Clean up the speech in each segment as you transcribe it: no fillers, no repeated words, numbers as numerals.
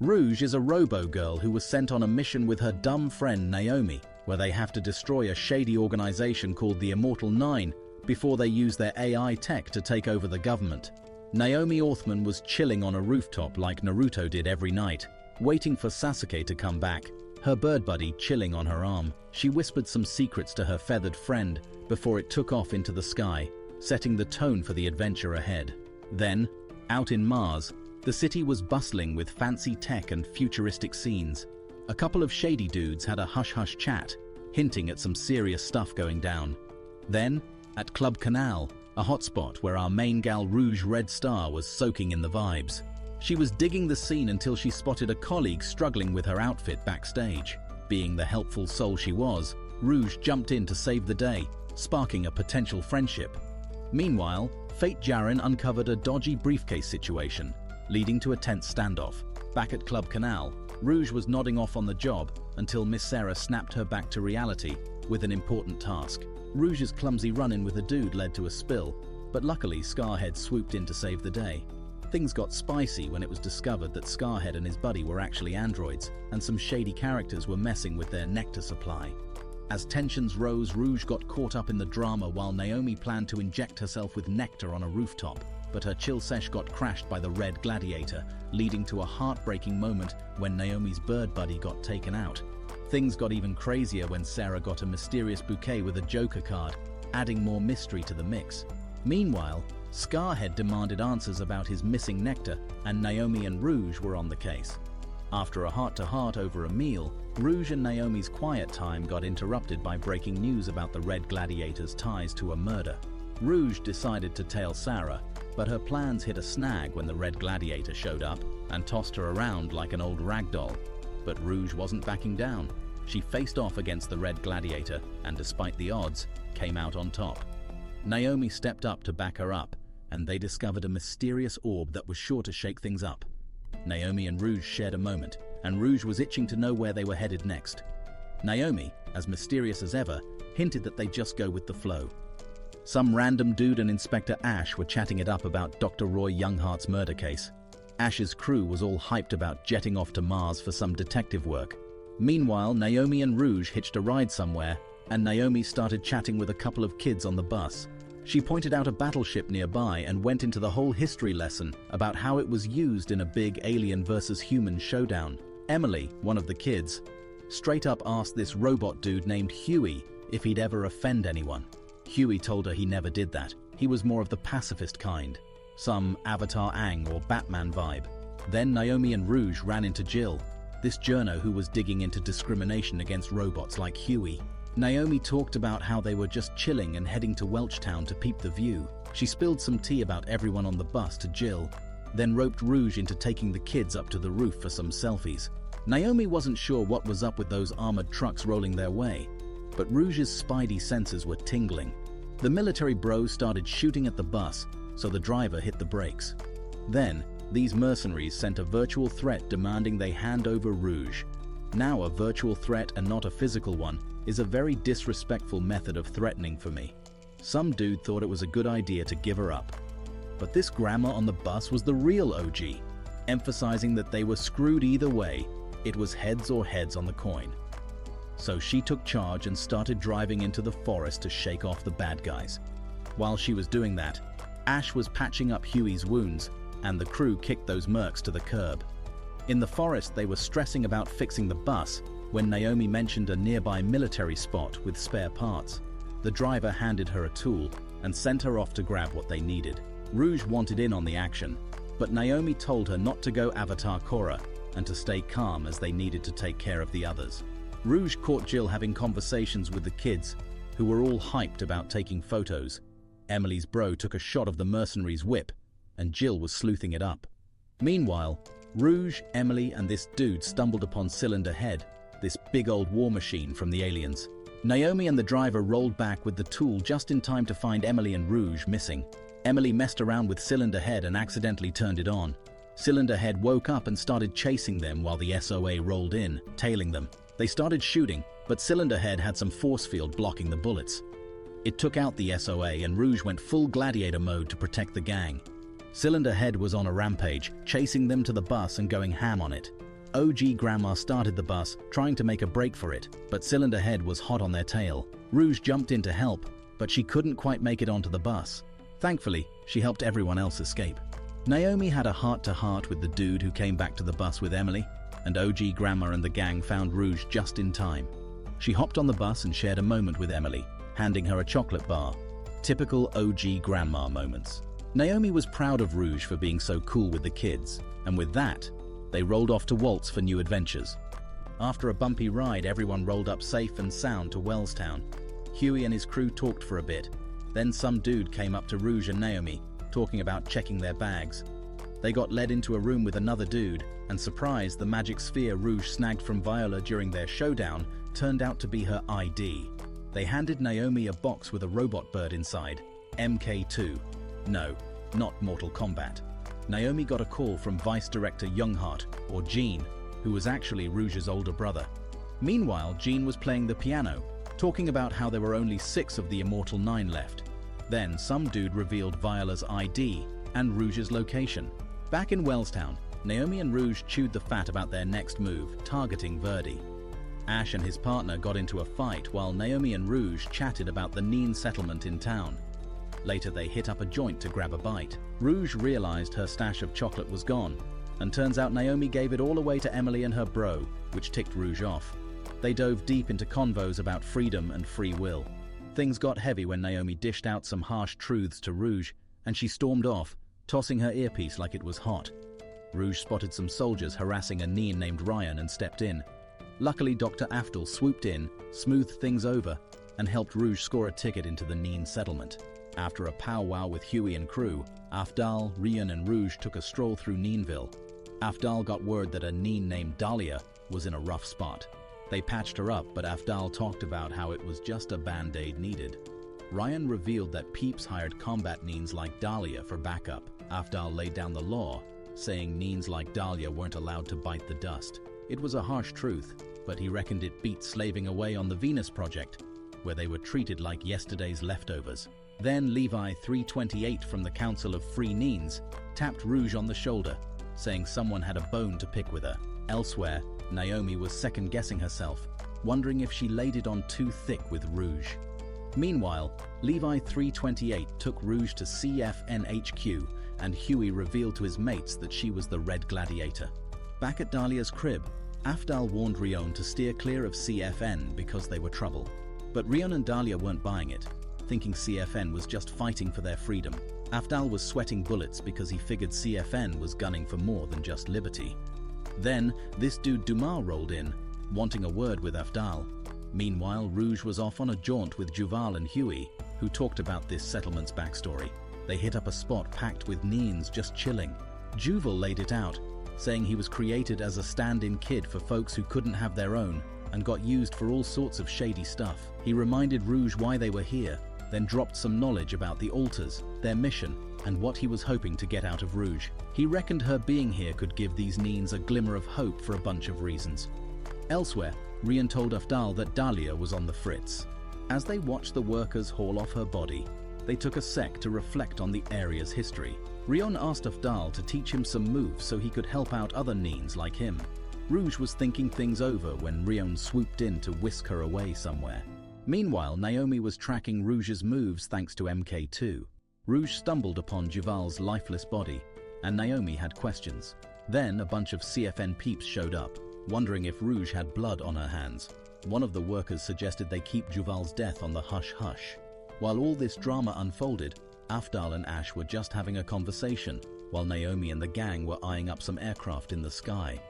Rouge is a robo-girl who was sent on a mission with her dumb friend Naomi, where they have to destroy a shady organization called the Immortal Nine before they use their AI tech to take over the government. Naomi Orthman was chilling on a rooftop like Naruto did every night, waiting for Sasuke to come back, her bird buddy chilling on her arm. She whispered some secrets to her feathered friend before it took off into the sky, setting the tone for the adventure ahead. Then, out in Mars, the city was bustling with fancy tech and futuristic scenes. A couple of shady dudes had a hush-hush chat, hinting at some serious stuff going down. Then, at Club Canal, a hotspot where our main gal Rouge Red Star was soaking in the vibes. She was digging the scene until she spotted a colleague struggling with her outfit backstage. Being the helpful soul she was, Rouge jumped in to save the day, sparking a potential friendship. Meanwhile, Fate Jaren uncovered a dodgy briefcase situation, leading to a tense standoff. Back at Club Canal, Rouge was nodding off on the job until Miss Sarah snapped her back to reality with an important task. Rouge's clumsy run-in with a dude led to a spill, but luckily Scarhead swooped in to save the day. Things got spicy when it was discovered that Scarhead and his buddy were actually androids, and some shady characters were messing with their nectar supply. As tensions rose, Rouge got caught up in the drama while Naomi planned to inject herself with nectar on a rooftop, but her chill sesh got crashed by the Red Gladiator, leading to a heartbreaking moment when Naomi's bird buddy got taken out. Things got even crazier when Sarah got a mysterious bouquet with a Joker card, adding more mystery to the mix. Meanwhile, Scarhead demanded answers about his missing nectar, and Naomi and Rouge were on the case. After a heart-to-heart over a meal, Rouge and Naomi's quiet time got interrupted by breaking news about the Red Gladiator's ties to a murder. Rouge decided to tail Sarah, but her plans hit a snag when the Red Gladiator showed up and tossed her around like an old rag doll. But Rouge wasn't backing down. She faced off against the Red Gladiator and, despite the odds, came out on top. Naomi stepped up to back her up, and they discovered a mysterious orb that was sure to shake things up. Naomi and Rouge shared a moment, and Rouge was itching to know where they were headed next. Naomi, as mysterious as ever, hinted that they'd just go with the flow. Some random dude and Inspector Ash were chatting it up about Dr. Roy Youngheart's murder case. Ash's crew was all hyped about jetting off to Mars for some detective work. Meanwhile, Naomi and Rouge hitched a ride somewhere, and Naomi started chatting with a couple of kids on the bus. She pointed out a battleship nearby and went into the whole history lesson about how it was used in a big alien versus human showdown. Emily, one of the kids, straight up asked this robot dude named Huey if he'd ever offend anyone. Huey told her he never did that. He was more of the pacifist kind. Some Avatar Aang or Batman vibe. Then Naomi and Rouge ran into Jill, this journo who was digging into discrimination against robots like Huey. Naomi talked about how they were just chilling and heading to Welchtown to peep the view. She spilled some tea about everyone on the bus to Jill, then roped Rouge into taking the kids up to the roof for some selfies. Naomi wasn't sure what was up with those armored trucks rolling their way, but Rouge's spidey senses were tingling. The military bros started shooting at the bus, so the driver hit the brakes. Then, these mercenaries sent a virtual threat demanding they hand over Rouge. Now a virtual threat and not a physical one is a very disrespectful method of threatening for me. Some dude thought it was a good idea to give her up. But this grandma on the bus was the real OG, emphasizing that they were screwed either way. It was heads or heads on the coin. So she took charge and started driving into the forest to shake off the bad guys. While she was doing that, Ash was patching up Huey's wounds, and the crew kicked those mercs to the curb. In the forest, they were stressing about fixing the bus when Naomi mentioned a nearby military spot with spare parts. The driver handed her a tool and sent her off to grab what they needed. Rouge wanted in on the action, but Naomi told her not to go Avatar Korra and to stay calm as they needed to take care of the others. Rouge caught Jill having conversations with the kids, who were all hyped about taking photos. Emily's bro took a shot of the mercenary's whip, and Jill was sleuthing it up. Meanwhile, Rouge, Emily, and this dude stumbled upon Cylinder Head, this big old war machine from the aliens. Naomi and the driver rolled back with the tool just in time to find Emily and Rouge missing. Emily messed around with Cylinder Head and accidentally turned it on. Cylinder Head woke up and started chasing them while the SOA rolled in, tailing them. They started shooting, but Cylinder Head had some force field blocking the bullets. It took out the SOA and Rouge went full gladiator mode to protect the gang. Cylinder Head was on a rampage, chasing them to the bus and going ham on it. OG Grandma started the bus, trying to make a break for it, but Cylinder Head was hot on their tail. Rouge jumped in to help, but she couldn't quite make it onto the bus. Thankfully, she helped everyone else escape. Naomi had a heart-to-heart with the dude who came back to the bus with Emily, and OG Grandma and the gang found Rouge just in time. She hopped on the bus and shared a moment with Emily, handing her a chocolate bar. Typical OG Grandma moments. Naomi was proud of Rouge for being so cool with the kids, and with that, they rolled off to Waltz for new adventures. After a bumpy ride, everyone rolled up safe and sound to Wellstown. Huey and his crew talked for a bit. Then some dude came up to Rouge and Naomi, talking about checking their bags. They got led into a room with another dude, and surprised, the magic sphere Rouge snagged from Viola during their showdown turned out to be her ID. They handed Naomi a box with a robot bird inside, MK2. No, not Mortal Kombat. Naomi got a call from Vice Director Younghart, or Gene, who was actually Rouge's older brother. Meanwhile, Gene was playing the piano, talking about how there were only 6 of the Immortal 9 left. Then some dude revealed Viola's ID and Rouge's location. Back in Wellstown, Naomi and Rouge chewed the fat about their next move, targeting Verdi. Ash and his partner got into a fight while Naomi and Rouge chatted about the Neen settlement in town. Later they hit up a joint to grab a bite. Rouge realized her stash of chocolate was gone, and turns out Naomi gave it all away to Emily and her bro, which ticked Rouge off. They dove deep into convos about freedom and free will. Things got heavy when Naomi dished out some harsh truths to Rouge, and she stormed off, tossing her earpiece like it was hot. Rouge spotted some soldiers harassing a Neen named Ryan and stepped in. Luckily, Dr. Afdal swooped in, smoothed things over, and helped Rouge score a ticket into the Neen settlement. After a powwow with Huey and crew, Afdal, Rian and Rouge took a stroll through Neenville. Afdal got word that a Neen named Dahlia was in a rough spot. They patched her up, but Afdal talked about how it was just a band-aid needed. Ryan revealed that Peeps hired combat Neens like Dahlia for backup. Afdal laid down the law, saying Neens like Dahlia weren't allowed to bite the dust. It was a harsh truth, but he reckoned it beat slaving away on the Venus Project, where they were treated like yesterday's leftovers. Then Levi 328 from the Council of Free Neens tapped Rouge on the shoulder, saying someone had a bone to pick with her. Elsewhere, Naomi was second-guessing herself, wondering if she laid it on too thick with Rouge. Meanwhile, Levi 328 took Rouge to CFN HQ, and Huey revealed to his mates that she was the Red Gladiator. Back at Dahlia's crib, Afdal warned Rion to steer clear of CFN because they were trouble. But Rion and Dahlia weren't buying it, thinking CFN was just fighting for their freedom. Afdal was sweating bullets because he figured CFN was gunning for more than just liberty. Then, this dude Dumas rolled in, wanting a word with Afdal. Meanwhile, Rouge was off on a jaunt with Juval and Huey, who talked about this settlement's backstory. They hit up a spot packed with Neens just chilling. Juval laid it out, saying he was created as a stand-in kid for folks who couldn't have their own and got used for all sorts of shady stuff. He reminded Rouge why they were here, then dropped some knowledge about the altars, their mission, and what he was hoping to get out of Rouge. He reckoned her being here could give these Neens a glimmer of hope for a bunch of reasons. Elsewhere, Rian told Afdal that Dahlia was on the fritz. As they watched the workers haul off her body, they took a sec to reflect on the area's history. Rion asked Afdal to teach him some moves so he could help out other Neens like him. Rouge was thinking things over when Rion swooped in to whisk her away somewhere. Meanwhile, Naomi was tracking Rouge's moves thanks to MK2. Rouge stumbled upon Juval's lifeless body, and Naomi had questions. Then a bunch of CFN peeps showed up, wondering if Rouge had blood on her hands. One of the workers suggested they keep Juval's death on the hush-hush. While all this drama unfolded, Afdal and Ash were just having a conversation, while Naomi and the gang were eyeing up some aircraft in the sky.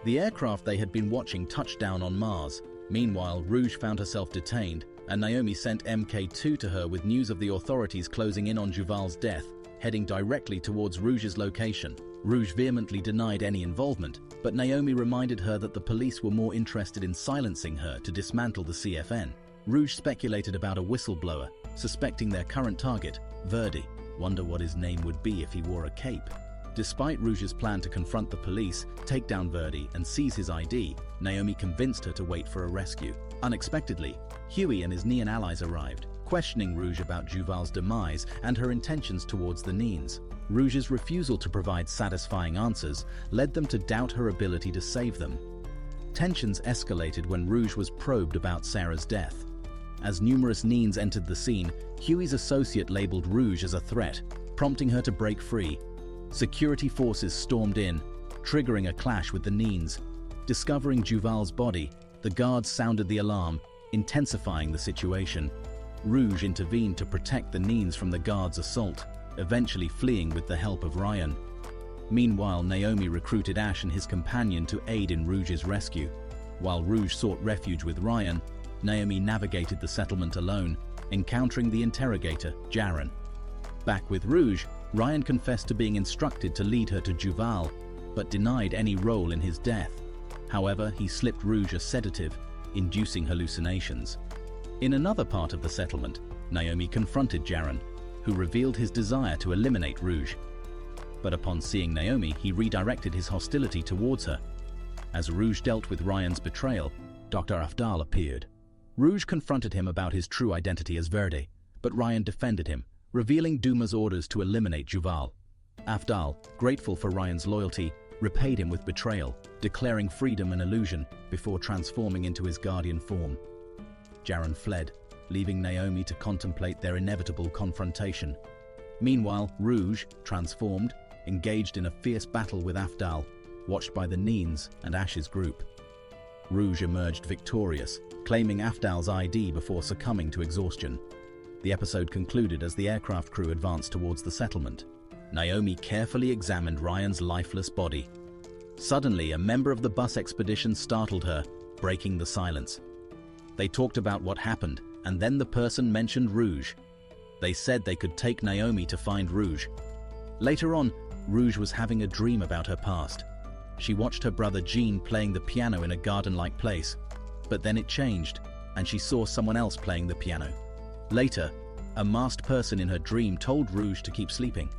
The aircraft they had been watching touched down on Mars. Meanwhile, Rouge found herself detained, and Naomi sent MK2 to her with news of the authorities closing in on Juval's death, heading directly towards Rouge's location. Rouge vehemently denied any involvement, but Naomi reminded her that the police were more interested in silencing her to dismantle the CFN. Rouge speculated about a whistleblower, suspecting their current target, Verdi. Wonder what his name would be if he wore a cape. Despite Rouge's plan to confront the police, take down Verdi, and seize his ID, Naomi convinced her to wait for a rescue. Unexpectedly, Huey and his Neon allies arrived, questioning Rouge about Juval's demise and her intentions towards the Neens. Rouge's refusal to provide satisfying answers led them to doubt her ability to save them. Tensions escalated when Rouge was probed about Sarah's death. As numerous Neens entered the scene, Huey's associate labeled Rouge as a threat, prompting her to break free. Security forces stormed in, triggering a clash with the Neens. Discovering Juval's body, the guards sounded the alarm, intensifying the situation. Rouge intervened to protect the Neens from the guards' assault, eventually fleeing with the help of Ryan. Meanwhile, Naomi recruited Ash and his companion to aid in Rouge's rescue. While Rouge sought refuge with Ryan, Naomi navigated the settlement alone, encountering the interrogator, Jaren. Back with Rouge, Ryan confessed to being instructed to lead her to Juval, but denied any role in his death. However, he slipped Rouge a sedative, inducing hallucinations. In another part of the settlement, Naomi confronted Jaren, who revealed his desire to eliminate Rouge. But upon seeing Naomi, he redirected his hostility towards her. As Rouge dealt with Ryan's betrayal, Dr. Afdal appeared. Rouge confronted him about his true identity as Verde, but Ryan defended him, revealing Duma's orders to eliminate Juval. Afdal, grateful for Ryan's loyalty, repaid him with betrayal, declaring freedom an illusion before transforming into his guardian form. Jaren fled, leaving Naomi to contemplate their inevitable confrontation. Meanwhile, Rouge, transformed, engaged in a fierce battle with Afdal, watched by the Neens and Ash's group. Rouge emerged victorious, claiming Afdal's ID before succumbing to exhaustion. The episode concluded as the aircraft crew advanced towards the settlement. Naomi carefully examined Ryan's lifeless body. Suddenly, a member of the bus expedition startled her, breaking the silence. They talked about what happened, and then the person mentioned Rouge. They said they could take Naomi to find Rouge. Later on, Rouge was having a dream about her past. She watched her brother Jean playing the piano in a garden-like place, but then it changed, and she saw someone else playing the piano. Later, a masked person in her dream told Rouge to keep sleeping.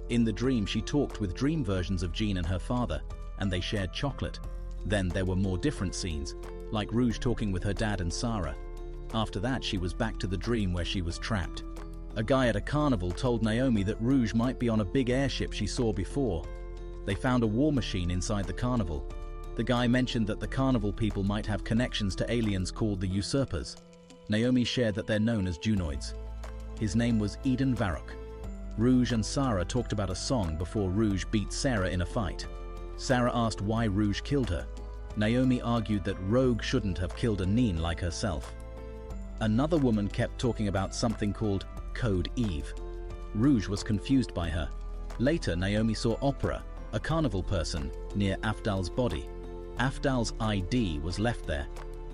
In the dream, she talked with dream versions of Jean and her father, and they shared chocolate. Then there were more different scenes, like Rouge talking with her dad and Sarah. After that, she was back to the dream where she was trapped. A guy at a carnival told Naomi that Rouge might be on a big airship she saw before. They found a war machine inside the carnival. The guy mentioned that the carnival people might have connections to aliens called the Usurpers. Naomi shared that they're known as Junoids. His name was Eden Varrock. Rouge and Sarah talked about a song before Rouge beat Sarah in a fight. Sarah asked why Rouge killed her. Naomi argued that Rogue shouldn't have killed a Neen like herself. Another woman kept talking about something called Code Eve. Rouge was confused by her. Later, Naomi saw Opera, a carnival person, near Afdal's body. Afdal's ID was left there.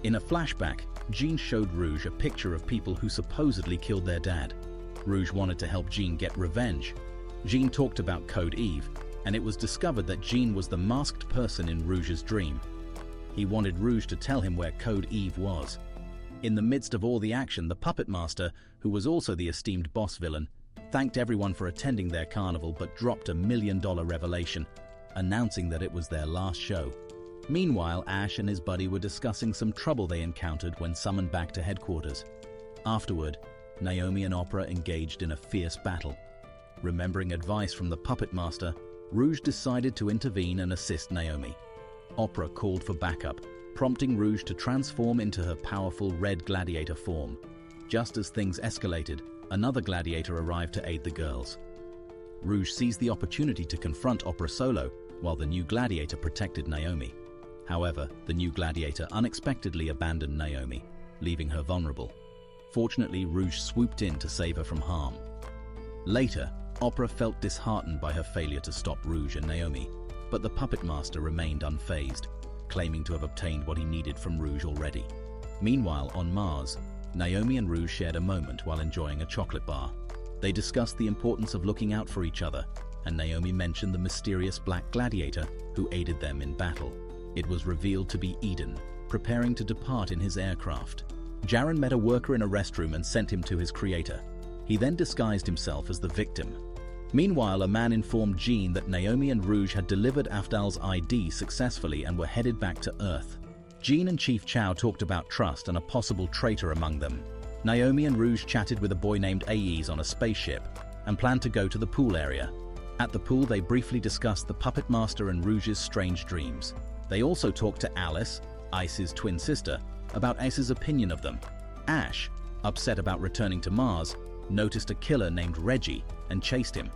In a flashback, Jean showed Rouge a picture of people who supposedly killed their dad. Rouge wanted to help Jean get revenge. Jean talked about Code Eve, and it was discovered that Jean was the masked person in Rouge's dream. He wanted Rouge to tell him where Code Eve was. In the midst of all the action, the Puppet Master, who was also the esteemed boss villain, thanked everyone for attending their carnival but dropped $1 million revelation, announcing that it was their last show. Meanwhile, Ash and his buddy were discussing some trouble they encountered when summoned back to headquarters. Afterward, Naomi and Opera engaged in a fierce battle. Remembering advice from the Puppet Master, Rouge decided to intervene and assist Naomi. Opera called for backup, prompting Rouge to transform into her powerful red gladiator form. Just as things escalated, another gladiator arrived to aid the girls. Rouge seized the opportunity to confront Opera solo, while the new gladiator protected Naomi. However, the new gladiator unexpectedly abandoned Naomi, leaving her vulnerable. Fortunately, Rouge swooped in to save her from harm. Later, Opera felt disheartened by her failure to stop Rouge and Naomi, but the Puppet Master remained unfazed, claiming to have obtained what he needed from Rouge already. Meanwhile, on Mars, Naomi and Rouge shared a moment while enjoying a chocolate bar. They discussed the importance of looking out for each other, and Naomi mentioned the mysterious black gladiator who aided them in battle. It was revealed to be Eden, preparing to depart in his aircraft. Jaren met a worker in a restroom and sent him to his creator. He then disguised himself as the victim. Meanwhile, a man informed Jean that Naomi and Rouge had delivered Afdal's ID successfully and were headed back to Earth. Jean and Chief Chow talked about trust and a possible traitor among them. Naomi and Rouge chatted with a boy named Aes on a spaceship and planned to go to the pool area. At the pool, they briefly discussed the Puppet Master and Rouge's strange dreams. They also talked to Alice, Ice's twin sister, about Ace's opinion of them. Ash, upset about returning to Mars, noticed a killer named Reggie and chased him.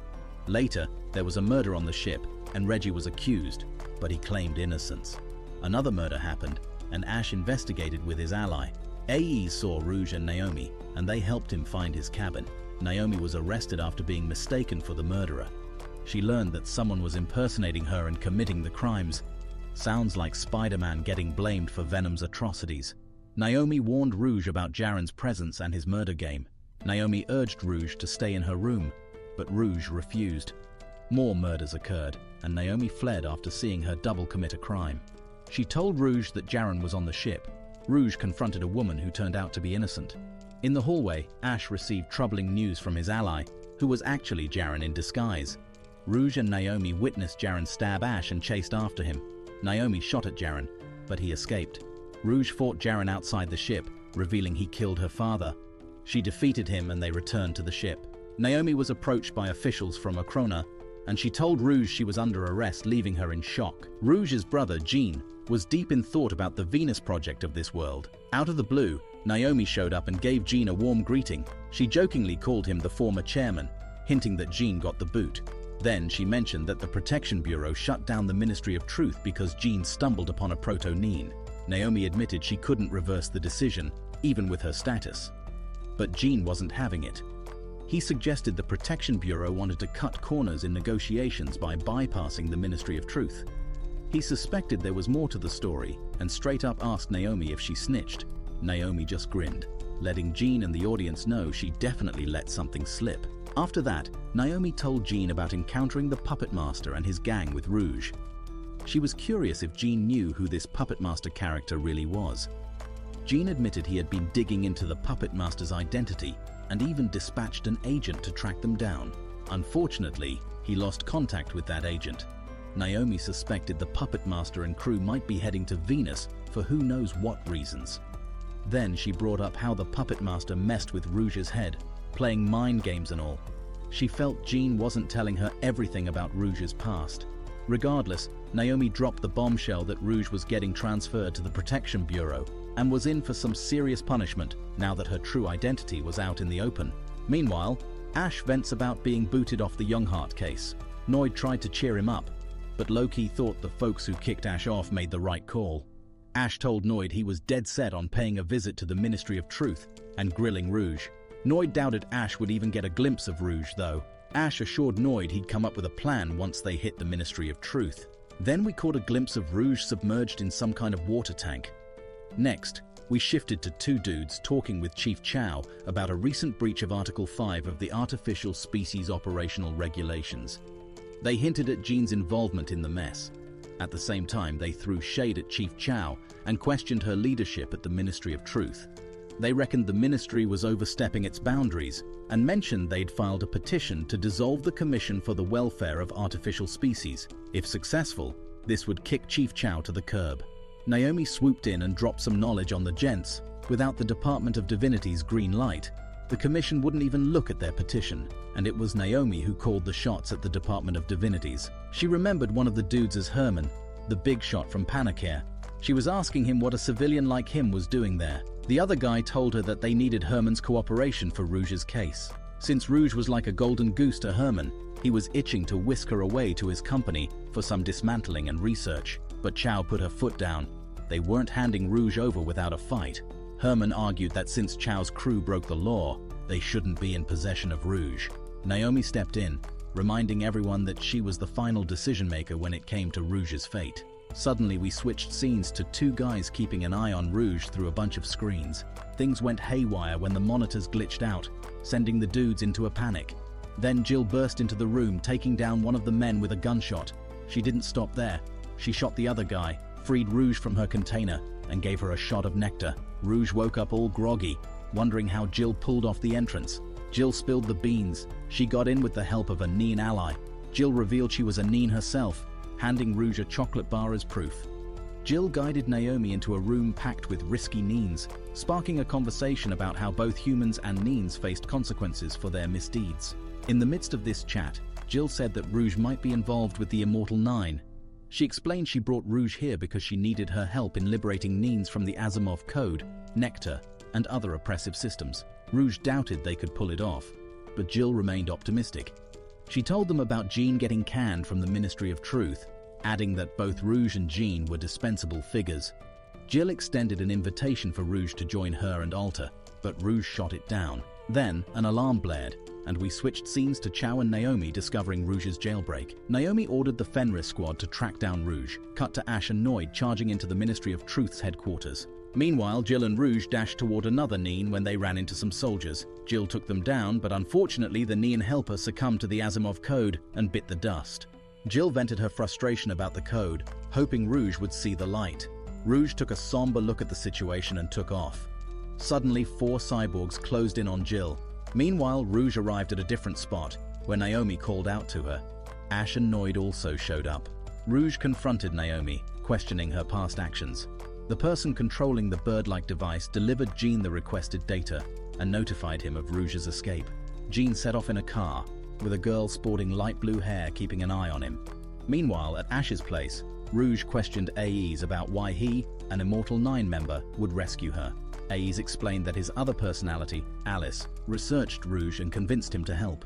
Later, there was a murder on the ship and Reggie was accused, but he claimed innocence. Another murder happened and Ash investigated with his ally. Aes saw Rouge and Naomi and they helped him find his cabin. Naomi was arrested after being mistaken for the murderer. She learned that someone was impersonating her and committing the crimes. Sounds like Spider-Man getting blamed for Venom's atrocities. Naomi warned Rouge about Jaren's presence and his murder game. Naomi urged Rouge to stay in her room, but Rouge refused. More murders occurred, and Naomi fled after seeing her double commit a crime. She told Rouge that Jaren was on the ship. Rouge confronted a woman who turned out to be innocent. In the hallway, Ash received troubling news from his ally, who was actually Jaren in disguise. Rouge and Naomi witnessed Jaren stab Ash and chased after him. Naomi shot at Jaren, but he escaped. Rouge fought Jaren outside the ship, revealing he killed her father. She defeated him and they returned to the ship. Naomi was approached by officials from Akrona, and she told Rouge she was under arrest, leaving her in shock. Rouge's brother, Jean, was deep in thought about the Venus project of this world. Out of the blue, Naomi showed up and gave Jean a warm greeting. She jokingly called him the former chairman, hinting that Jean got the boot. Then she mentioned that the Protection Bureau shut down the Ministry of Truth because Jean stumbled upon a proto-Neen. Naomi admitted she couldn't reverse the decision, even with her status. But Jean wasn't having it. He suggested the Protection Bureau wanted to cut corners in negotiations by bypassing the Ministry of Truth. He suspected there was more to the story and straight up asked Naomi if she snitched. Naomi just grinned, letting Jean and the audience know she definitely let something slip. After that, Naomi told Jean about encountering the Puppet Master and his gang with Rouge. She was curious if Jean knew who this Puppet Master character really was. Jean admitted he had been digging into the Puppet Master's identity and even dispatched an agent to track them down. Unfortunately, he lost contact with that agent. Naomi suspected the Puppet Master and crew might be heading to Venus for who knows what reasons. Then she brought up how the Puppet Master messed with Rouge's head, playing mind games and all. She felt Jean wasn't telling her everything about Rouge's past. Regardless, Naomi dropped the bombshell that Rouge was getting transferred to the Protection Bureau and was in for some serious punishment now that her true identity was out in the open. Meanwhile, Ash vents about being booted off the Younghart case. Noid tried to cheer him up, but Loki thought the folks who kicked Ash off made the right call. Ash told Noid he was dead set on paying a visit to the Ministry of Truth and grilling Rouge. Noid doubted Ash would even get a glimpse of Rouge, though. Ash assured Noid he'd come up with a plan once they hit the Ministry of Truth. Then we caught a glimpse of Rouge submerged in some kind of water tank. Next, we shifted to two dudes talking with Chief Chow about a recent breach of Article 5 of the Artificial Species Operational Regulations. They hinted at Jean's involvement in the mess. At the same time, they threw shade at Chief Chow and questioned her leadership at the Ministry of Truth. They reckoned the ministry was overstepping its boundaries and mentioned they'd filed a petition to dissolve the Commission for the Welfare of Artificial Species. If successful, this would kick Chief Chow to the curb. Naomi swooped in and dropped some knowledge on the gents. Without the Department of Divinity's green light, the Commission wouldn't even look at their petition, and it was Naomi who called the shots at the Department of Divinities. She remembered one of the dudes as Herman, the big shot from Panacare. She was asking him what a civilian like him was doing there. The other guy told her that they needed Herman's cooperation for Rouge's case. Since Rouge was like a golden goose to Herman, he was itching to whisk her away to his company for some dismantling and research. But Chow put her foot down. They weren't handing Rouge over without a fight. Herman argued that since Chow's crew broke the law, they shouldn't be in possession of Rouge. Naomi stepped in, reminding everyone that she was the final decision-maker when it came to Rouge's fate. Suddenly, we switched scenes to two guys keeping an eye on Rouge through a bunch of screens. Things went haywire when the monitors glitched out, sending the dudes into a panic. Then Jill burst into the room, taking down one of the men with a gunshot. She didn't stop there. She shot the other guy, freed Rouge from her container, and gave her a shot of nectar. Rouge woke up all groggy, wondering how Jill pulled off the entrance. Jill spilled the beans. She got in with the help of a Neen ally. Jill revealed she was a Neen herself, handing Rouge a chocolate bar as proof. Jill guided Naomi into a room packed with risky Neens, sparking a conversation about how both humans and Neens faced consequences for their misdeeds. In the midst of this chat, Jill said that Rouge might be involved with the Immortal Nine. She explained she brought Rouge here because she needed her help in liberating Neens from the Asimov Code, Nectar, and other oppressive systems. Rouge doubted they could pull it off, but Jill remained optimistic. She told them about Jean getting canned from the Ministry of Truth, adding that both Rouge and Jean were dispensable figures. Jill extended an invitation for Rouge to join her and Alta, but Rouge shot it down. Then, an alarm blared, and we switched scenes to Chow and Naomi discovering Rouge's jailbreak. Naomi ordered the Fenris squad to track down Rouge, cut to Ash and Noid charging into the Ministry of Truth's headquarters. Meanwhile, Jill and Rouge dashed toward another Neen when they ran into some soldiers. Jill took them down, but unfortunately the Neen helper succumbed to the Asimov Code and bit the dust. Jill vented her frustration about the code, hoping Rouge would see the light. Rouge took a somber look at the situation and took off. Suddenly, 4 cyborgs closed in on Jill. Meanwhile, Rouge arrived at a different spot, where Naomi called out to her. Ash and Noid also showed up. Rouge confronted Naomi, questioning her past actions. The person controlling the bird-like device delivered Jean the requested data and notified him of Rouge's escape. Jean set off in a car, with a girl sporting light blue hair keeping an eye on him. Meanwhile, at Ash's place, Rouge questioned AES about why he, an Immortal Nine member, would rescue her. AES explained that his other personality, Alice, researched Rouge and convinced him to help.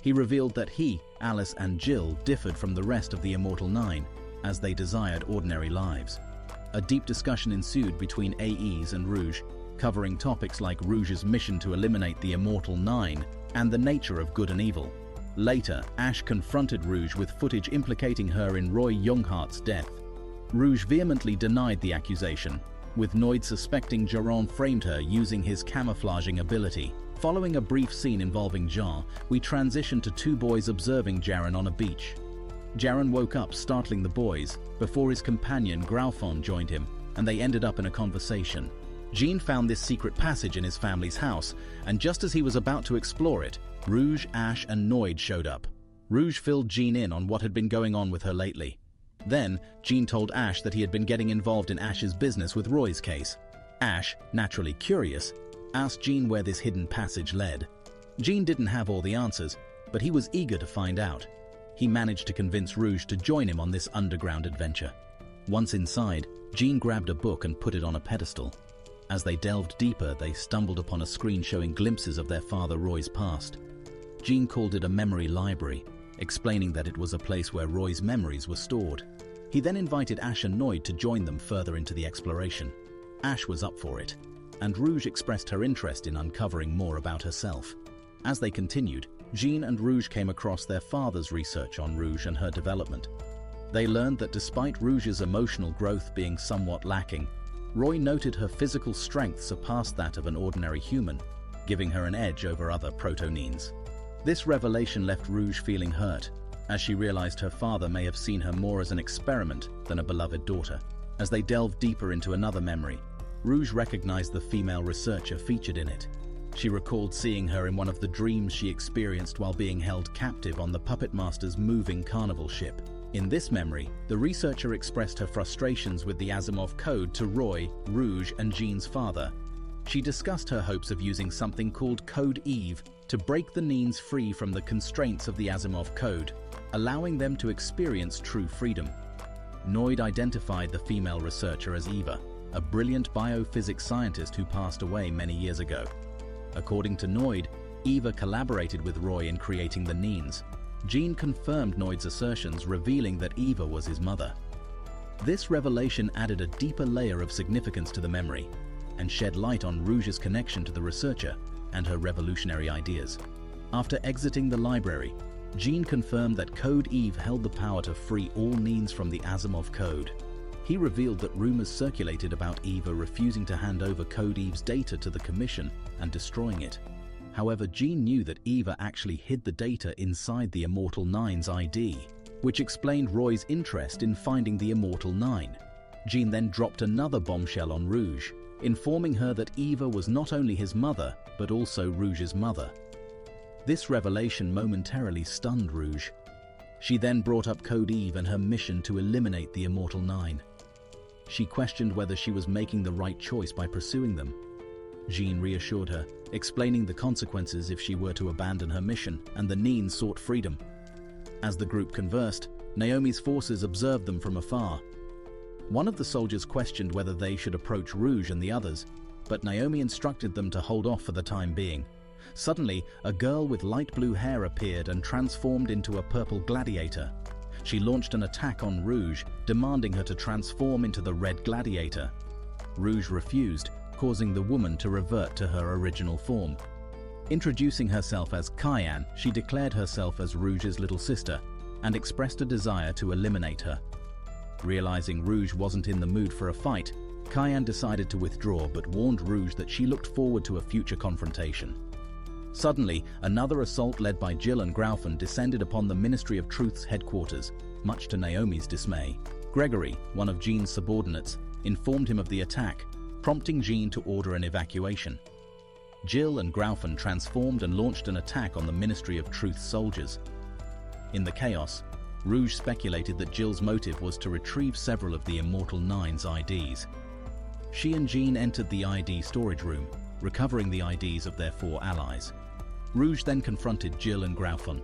He revealed that he, Alice, and Jill differed from the rest of the Immortal Nine, as they desired ordinary lives. A deep discussion ensued between AES and Rouge, covering topics like Rouge's mission to eliminate the Immortal Nine and the nature of good and evil. Later, Ash confronted Rouge with footage implicating her in Roy Younghart's death. Rouge vehemently denied the accusation, with Noid suspecting Jaron framed her using his camouflaging ability. Following a brief scene involving Jean, we transitioned to 2 boys observing Jaron on a beach. Jaron woke up, startling the boys, before his companion Graufon joined him, and they ended up in a conversation. Jean found this secret passage in his family's house, and just as he was about to explore it, Rouge, Ash, and Noid showed up. Rouge filled Jean in on what had been going on with her lately. Then, Jean told Ash that he had been getting involved in Ash's business with Roy's case. Ash, naturally curious, asked Jean where this hidden passage led. Jean didn't have all the answers, but he was eager to find out. He managed to convince Rouge to join him on this underground adventure. Once inside, Jean grabbed a book and put it on a pedestal. As they delved deeper, they stumbled upon a screen showing glimpses of their father Roy's past. Jean called it a memory library, explaining that it was a place where Roy's memories were stored. He then invited Ash and Noid to join them further into the exploration. Ash was up for it, and Rouge expressed her interest in uncovering more about herself. As they continued, Jean and Rouge came across their father's research on Rouge and her development. They learned that despite Rouge's emotional growth being somewhat lacking, Roy noted her physical strength surpassed that of an ordinary human, giving her an edge over other proto-Neens. This revelation left Rouge feeling hurt, as she realized her father may have seen her more as an experiment than a beloved daughter. As they delved deeper into another memory, Rouge recognized the female researcher featured in it. She recalled seeing her in one of the dreams she experienced while being held captive on the Puppet Master's moving carnival ship. In this memory, the researcher expressed her frustrations with the Asimov Code to Roy, Rouge, and Jean's father. She discussed her hopes of using something called Code Eve to break the Neens free from the constraints of the Asimov Code, allowing them to experience true freedom. Noid identified the female researcher as Eva, a brilliant biophysics scientist who passed away many years ago. According to Noid, Eva collaborated with Roy in creating the Neens. Jean confirmed Noid's assertions, revealing that Eva was his mother. This revelation added a deeper layer of significance to the memory and shed light on Rouge's connection to the researcher and her revolutionary ideas. After exiting the library, Jean confirmed that Code Eve held the power to free all Neens from the Asimov Code. He revealed that rumors circulated about Eva refusing to hand over Code Eve's data to the Commission and destroying it. However, Jean knew that Eva actually hid the data inside the Immortal Nine's ID, which explained Roy's interest in finding the Immortal Nine. Jean then dropped another bombshell on Rouge, informing her that Eva was not only his mother, but also Rouge's mother. This revelation momentarily stunned Rouge. She then brought up Code Eve and her mission to eliminate the Immortal Nine. she questioned whether she was making the right choice by pursuing them. Jean reassured her, explaining the consequences if she were to abandon her mission, and the Neen sought freedom. As the group conversed, Naomi's forces observed them from afar. One of the soldiers questioned whether they should approach Rouge and the others, but Naomi instructed them to hold off for the time being. Suddenly, a girl with light blue hair appeared and transformed into a purple gladiator. She launched an attack on Rouge, demanding her to transform into the red gladiator. Rouge refused, causing the woman to revert to her original form. Introducing herself as Cayenne, she declared herself as Rouge's little sister and expressed a desire to eliminate her. Realizing Rouge wasn't in the mood for a fight, Cayenne decided to withdraw but warned Rouge that she looked forward to a future confrontation. Suddenly, another assault led by Jill and Graufen descended upon the Ministry of Truth's headquarters, much to Naomi's dismay. Gregory, one of Jean's subordinates, informed him of the attack, prompting Jean to order an evacuation. Jill and Graufen transformed and launched an attack on the Ministry of Truth's soldiers. In the chaos, Rouge speculated that Jill's motive was to retrieve several of the Immortal Nine's IDs. She and Jean entered the ID storage room, recovering the IDs of their 4 allies. Rouge then confronted Jill and Graufen.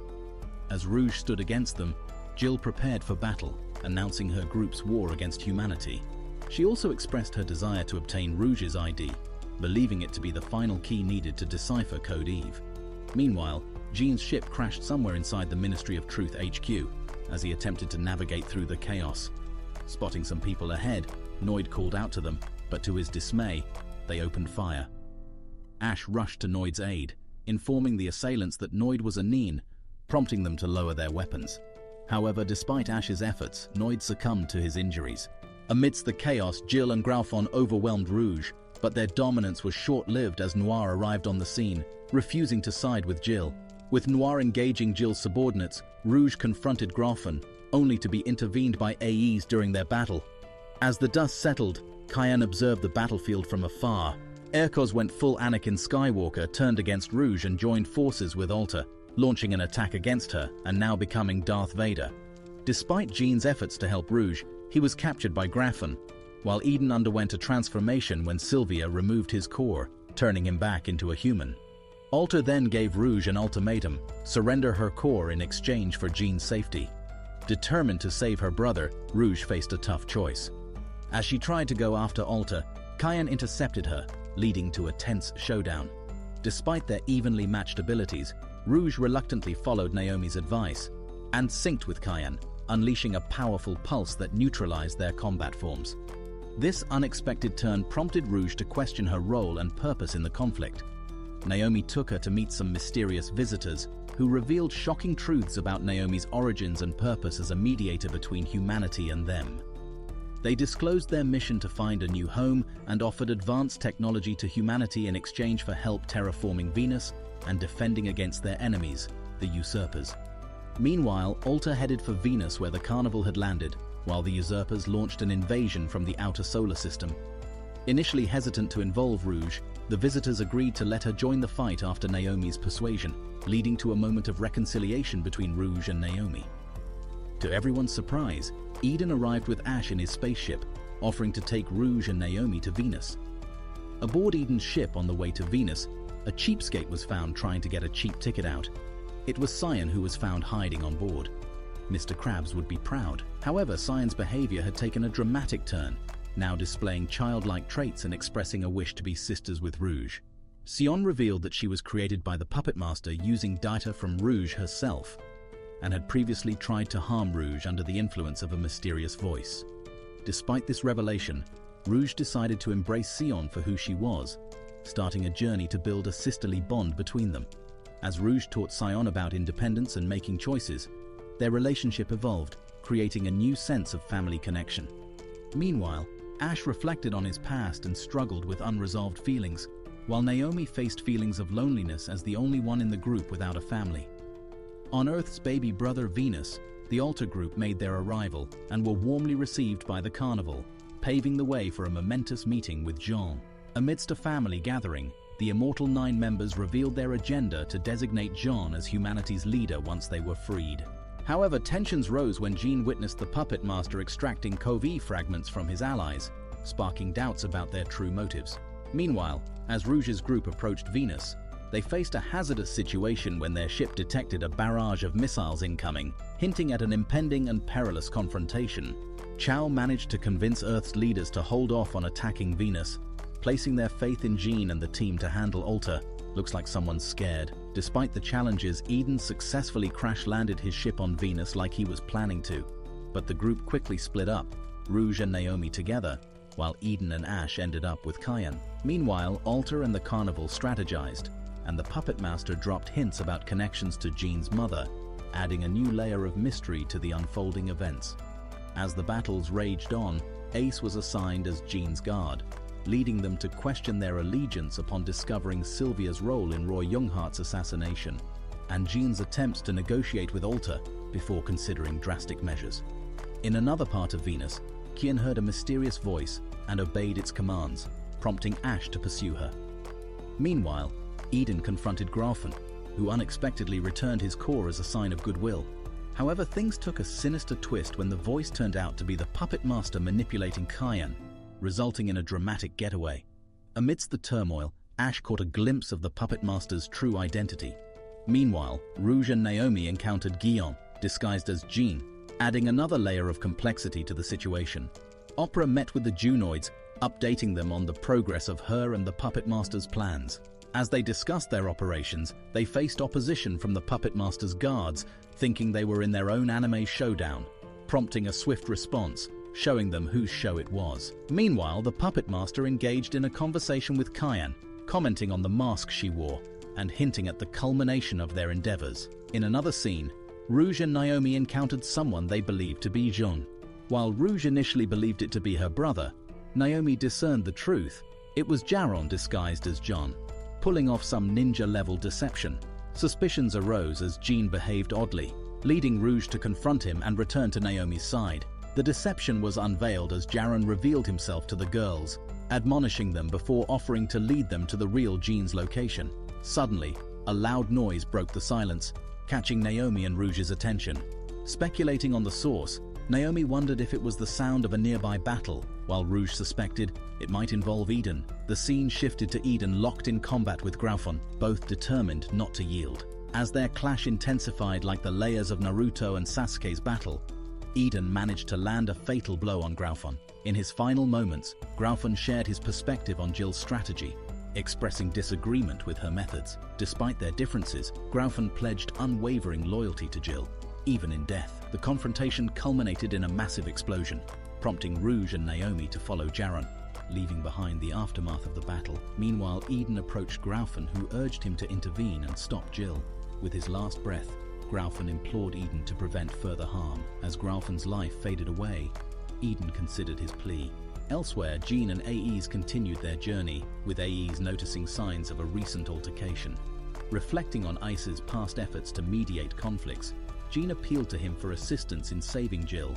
As Rouge stood against them, Jill prepared for battle, announcing her group's war against humanity. She also expressed her desire to obtain Rouge's ID, believing it to be the final key needed to decipher Code Eve. Meanwhile, Jean's ship crashed somewhere inside the Ministry of Truth HQ as he attempted to navigate through the chaos. Spotting some people ahead, Noid called out to them, but to his dismay, they opened fire. Ash rushed to Noid's aid, informing the assailants that Noid was a Neen, prompting them to lower their weapons. However, despite Ash's efforts, Noid succumbed to his injuries. Amidst the chaos, Jill and Graufen overwhelmed Rouge, but their dominance was short-lived as Noir arrived on the scene, refusing to side with Jill. With Noir engaging Jill's subordinates, Rouge confronted Graufen, only to be intervened by AEs during their battle. As the dust settled, Cayenne observed the battlefield from afar. Erkoz went full Anakin Skywalker, turned against Rouge and joined forces with Alta, launching an attack against her and now becoming Darth Vader. Despite Jean's efforts to help Rouge, he was captured by Graufen, while Eden underwent a transformation when Sylvia removed his core, turning him back into a human. Alta then gave Rouge an ultimatum: surrender her core in exchange for Jean's safety. Determined to save her brother, Rouge faced a tough choice. As she tried to go after Alta, Cayenne intercepted her, leading to a tense showdown. Despite their evenly matched abilities, Rouge reluctantly followed Naomi's advice and synced with Cayenne, unleashing a powerful pulse that neutralized their combat forms. This unexpected turn prompted Rouge to question her role and purpose in the conflict. Naomi took her to meet some mysterious visitors who revealed shocking truths about Naomi's origins and purpose as a mediator between humanity and them. They disclosed their mission to find a new home and offered advanced technology to humanity in exchange for help terraforming Venus and defending against their enemies, the usurpers. Meanwhile, Alta headed for Venus where the Carnival had landed, while the usurpers launched an invasion from the outer solar system. Initially hesitant to involve Rouge, the visitors agreed to let her join the fight after Naomi's persuasion, leading to a moment of reconciliation between Rouge and Naomi. To everyone's surprise, Eden arrived with Ash in his spaceship, offering to take Rouge and Naomi to Venus. Aboard Eden's ship on the way to Venus, a cheapskate was found trying to get a cheap ticket out. It was Cyan who was found hiding on board. Mr. Krabs would be proud. However, Cyan's behavior had taken a dramatic turn, now displaying childlike traits and expressing a wish to be sisters with Rouge. Sion revealed that she was created by the Puppet Master using data from Rouge herself, and had previously tried to harm Rouge under the influence of a mysterious voice. Despite this revelation, Rouge decided to embrace Sion for who she was, starting a journey to build a sisterly bond between them. As Rouge taught Sion about independence and making choices, their relationship evolved, creating a new sense of family connection. Meanwhile, Ash reflected on his past and struggled with unresolved feelings, while Naomi faced feelings of loneliness as the only one in the group without a family. On Earth's baby brother Venus, the Alta group made their arrival and were warmly received by the Carnival, paving the way for a momentous meeting with Jean. Amidst a family gathering, the Immortal Nine members revealed their agenda to designate Jean as humanity's leader once they were freed. However, tensions rose when Jean witnessed the Puppet Master extracting Code Eve fragments from his allies, sparking doubts about their true motives. Meanwhile, as Rouge's group approached Venus, they faced a hazardous situation when their ship detected a barrage of missiles incoming, hinting at an impending and perilous confrontation. Chow managed to convince Earth's leaders to hold off on attacking Venus, placing their faith in Jean and the team to handle Alta. Looks like someone's scared. Despite the challenges, Eden successfully crash-landed his ship on Venus like he was planning to. But the group quickly split up, Rouge and Naomi together, while Eden and Ash ended up with Kyan. Meanwhile, Alta and the Carnival strategized, and the Puppet Master dropped hints about connections to Jean's mother, adding a new layer of mystery to the unfolding events. As the battles raged on, Ace was assigned as Jean's guard, leading them to question their allegiance upon discovering Sylvia's role in Roy Younghart's assassination, and Jean's attempts to negotiate with Alta before considering drastic measures. In another part of Venus, Kyan heard a mysterious voice and obeyed its commands, prompting Ash to pursue her. Meanwhile, Eden confronted Graufen, who unexpectedly returned his core as a sign of goodwill. However, things took a sinister twist when the voice turned out to be the Puppet Master manipulating Kyan, resulting in a dramatic getaway. Amidst the turmoil, Ash caught a glimpse of the Puppet Master's true identity. Meanwhile, Rouge and Naomi encountered Guillaume, disguised as Jean, adding another layer of complexity to the situation. Opera met with the Junoids, updating them on the progress of her and the Puppet Master's plans. As they discussed their operations, they faced opposition from the Puppet Master's guards, thinking they were in their own anime showdown, prompting a swift response, showing them whose show it was. Meanwhile, the Puppet Master engaged in a conversation with Kyan, commenting on the mask she wore and hinting at the culmination of their endeavors. In another scene, Rouge and Naomi encountered someone they believed to be Jean. While Rouge initially believed it to be her brother, Naomi discerned the truth. It was Jaron disguised as John, pulling off some ninja-level deception. Suspicions arose as Jean behaved oddly, leading Rouge to confront him and return to Naomi's side. The deception was unveiled as Jaron revealed himself to the girls, admonishing them before offering to lead them to the real Jean's location. Suddenly, a loud noise broke the silence, catching Naomi and Rouge's attention. Speculating on the source, Naomi wondered if it was the sound of a nearby battle, while Rouge suspected it might involve Eden. The scene shifted to Eden locked in combat with Graufen, both determined not to yield. As their clash intensified like the layers of Naruto and Sasuke's battle, Eden managed to land a fatal blow on Graufen. In his final moments, Graufen shared his perspective on Jill's strategy, expressing disagreement with her methods. Despite their differences, Graufen pledged unwavering loyalty to Jill, even in death. The confrontation culminated in a massive explosion, prompting Rouge and Naomi to follow Jaron, leaving behind the aftermath of the battle. Meanwhile, Eden approached Graufen, who urged him to intervene and stop Jill. With his last breath, Graufen implored Eden to prevent further harm. As Graufen's life faded away, Eden considered his plea. Elsewhere, Jean and AEs continued their journey, with AEs noticing signs of a recent altercation. Reflecting on Ice's past efforts to mediate conflicts, Jean appealed to him for assistance in saving Jill,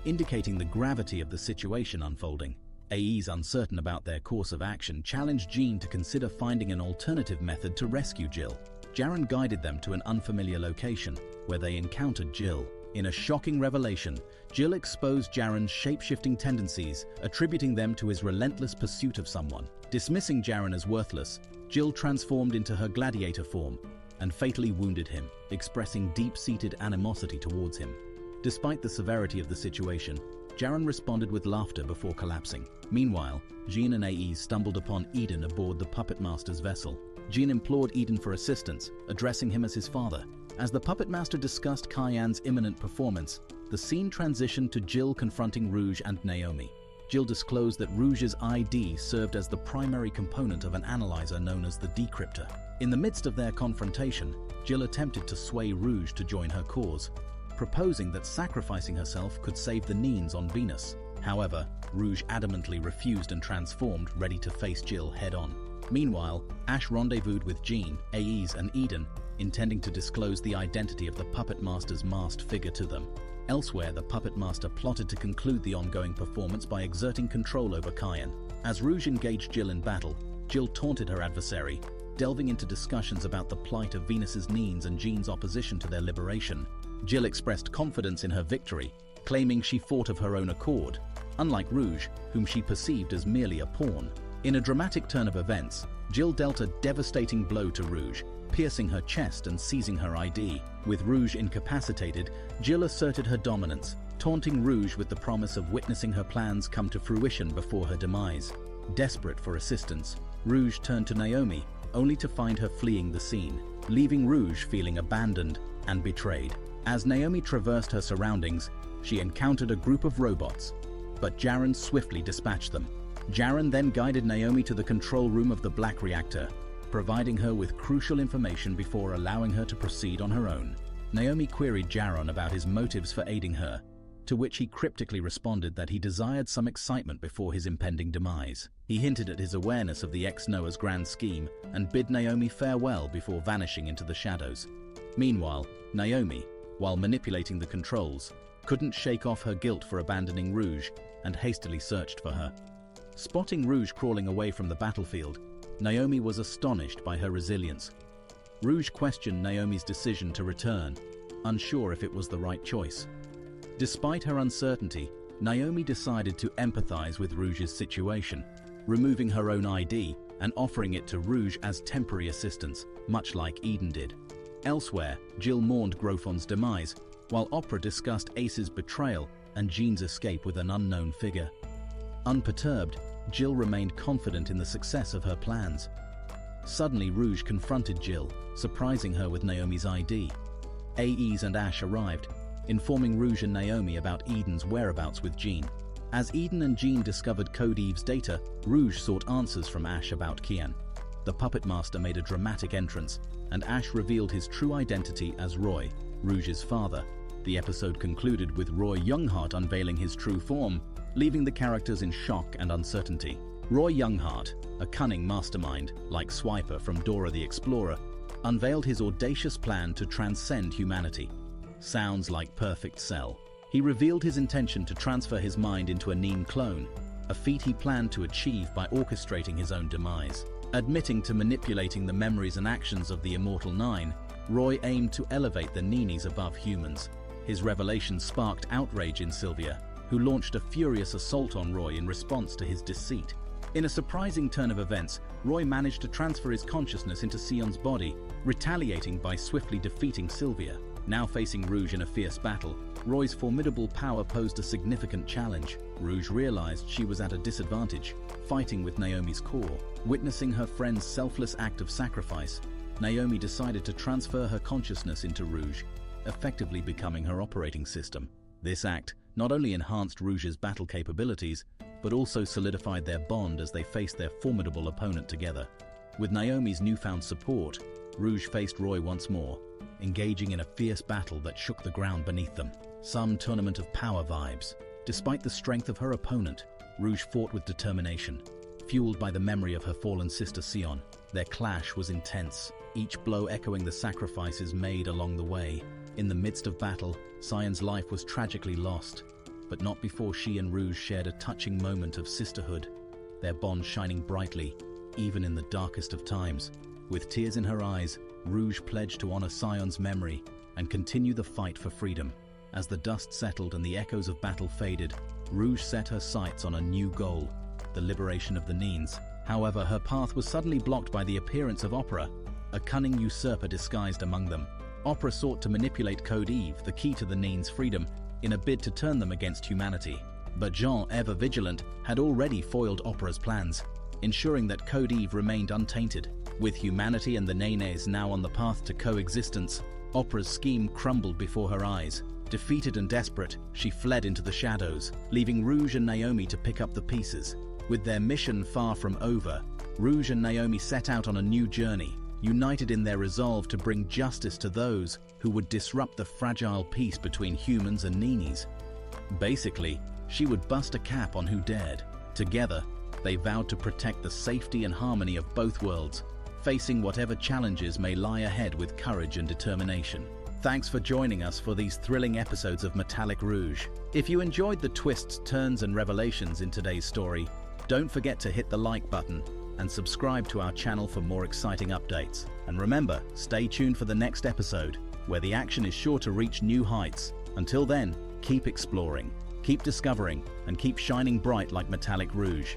indicating the gravity of the situation unfolding. AEs, uncertain about their course of action, challenged Jean to consider finding an alternative method to rescue Jill. Jaron guided them to an unfamiliar location, where they encountered Jill. In a shocking revelation, Jill exposed Jaron's shape-shifting tendencies, attributing them to his relentless pursuit of someone. Dismissing Jaron as worthless, Jill transformed into her gladiator form and fatally wounded him, expressing deep-seated animosity towards him. Despite the severity of the situation, Jaron responded with laughter before collapsing. Meanwhile, Jean and AEs stumbled upon Eden aboard the Puppet Master's vessel. Jean implored Eden for assistance, addressing him as his father. As the Puppet Master discussed Kyan's imminent performance, the scene transitioned to Jill confronting Rouge and Naomi. Jill disclosed that Rouge's ID served as the primary component of an analyzer known as the Decryptor. In the midst of their confrontation, Jill attempted to sway Rouge to join her cause, proposing that sacrificing herself could save the Neens on Venus. However, Rouge adamantly refused and transformed, ready to face Jill head-on. Meanwhile, Ash rendezvoused with Jean, AEs, and Eden, intending to disclose the identity of the Puppet Master's masked figure to them. Elsewhere, the Puppet Master plotted to conclude the ongoing performance by exerting control over Kyan. As Rouge engaged Jill in battle, Jill taunted her adversary, delving into discussions about the plight of Venus's Neens and Jean's opposition to their liberation. Jill expressed confidence in her victory, claiming she fought of her own accord, unlike Rouge, whom she perceived as merely a pawn. In a dramatic turn of events, Jill dealt a devastating blow to Rouge, piercing her chest and seizing her ID. With Rouge incapacitated, Jill asserted her dominance, taunting Rouge with the promise of witnessing her plans come to fruition before her demise. Desperate for assistance, Rouge turned to Naomi, only to find her fleeing the scene, leaving Rouge feeling abandoned and betrayed. As Naomi traversed her surroundings, she encountered a group of robots, but Jaren swiftly dispatched them. Jaren then guided Naomi to the control room of the Black Reactor, providing her with crucial information before allowing her to proceed on her own. Naomi queried Jaren about his motives for aiding her, to which he cryptically responded that he desired some excitement before his impending demise. He hinted at his awareness of the ex-Noah's grand scheme and bid Naomi farewell before vanishing into the shadows. Meanwhile, Naomi, while manipulating the controls, couldn't shake off her guilt for abandoning Rouge and hastily searched for her. Spotting Rouge crawling away from the battlefield, Naomi was astonished by her resilience. Rouge questioned Naomi's decision to return, unsure if it was the right choice. Despite her uncertainty, Naomi decided to empathize with Rouge's situation, removing her own ID and offering it to Rouge as temporary assistance, much like Eden did. Elsewhere, Jill mourned Grofon's demise, while Opera discussed Ace's betrayal and Jean's escape with an unknown figure. Unperturbed, Jill remained confident in the success of her plans. Suddenly, Rouge confronted Jill, surprising her with Naomi's ID. AEs and Ash arrived, informing Rouge and Naomi about Eden's whereabouts with Jean. As Eden and Jean discovered Code Eve's data, Rouge sought answers from Ash about Kian. The Puppet Master made a dramatic entrance, and Ash revealed his true identity as Roy, Rouge's father. The episode concluded with Roy Youngheart unveiling his true form, leaving the characters in shock and uncertainty. Roy Youngheart, a cunning mastermind like Swiper from Dora the Explorer, unveiled his audacious plan to transcend humanity. Sounds like Perfect Cell. He revealed his intention to transfer his mind into a Neen clone, a feat he planned to achieve by orchestrating his own demise. Admitting to manipulating the memories and actions of the Immortal Nine, Roy aimed to elevate the Neenis above humans. His revelation sparked outrage in Sylvia, who launched a furious assault on Roy in response to his deceit. In a surprising turn of events, Roy managed to transfer his consciousness into Sion's body, retaliating by swiftly defeating Sylvia. Now facing Rouge in a fierce battle, Roy's formidable power posed a significant challenge. Rouge realized she was at a disadvantage, fighting with Naomi's core. Witnessing her friend's selfless act of sacrifice, Naomi decided to transfer her consciousness into Rouge, effectively becoming her operating system. This act not only enhanced Rouge's battle capabilities, but also solidified their bond as they faced their formidable opponent together. With Naomi's newfound support, Rouge faced Roy once more, engaging in a fierce battle that shook the ground beneath them. Some Tournament of Power vibes. Despite the strength of her opponent, Rouge fought with determination. Fueled by the memory of her fallen sister Sion, their clash was intense, each blow echoing the sacrifices made along the way. In the midst of battle, Sion's life was tragically lost, but not before she and Rouge shared a touching moment of sisterhood, their bond shining brightly, even in the darkest of times. With tears in her eyes, Rouge pledged to honor Sion's memory and continue the fight for freedom. As the dust settled and the echoes of battle faded, Rouge set her sights on a new goal, the liberation of the Neens. However, her path was suddenly blocked by the appearance of Opera, a cunning usurper disguised among them. Opera sought to manipulate Code Eve, the key to the Neens' freedom, in a bid to turn them against humanity. But Jean, ever vigilant, had already foiled Opera's plans, ensuring that Code Eve remained untainted. With humanity and the Nenes now on the path to coexistence, Opera's scheme crumbled before her eyes. Defeated and desperate, she fled into the shadows, leaving Rouge and Naomi to pick up the pieces. With their mission far from over, Rouge and Naomi set out on a new journey, united in their resolve to bring justice to those who would disrupt the fragile peace between humans and Neenies. Basically, she would bust a cap on who dared. Together, they vowed to protect the safety and harmony of both worlds, facing whatever challenges may lie ahead with courage and determination. Thanks for joining us for these thrilling episodes of Metallic Rouge. If you enjoyed the twists, turns, and revelations in today's story, don't forget to hit the like button and subscribe to our channel for more exciting updates. And remember, stay tuned for the next episode, where the action is sure to reach new heights. Until then, keep exploring, Keep discovering and keep shining bright like metallic rouge.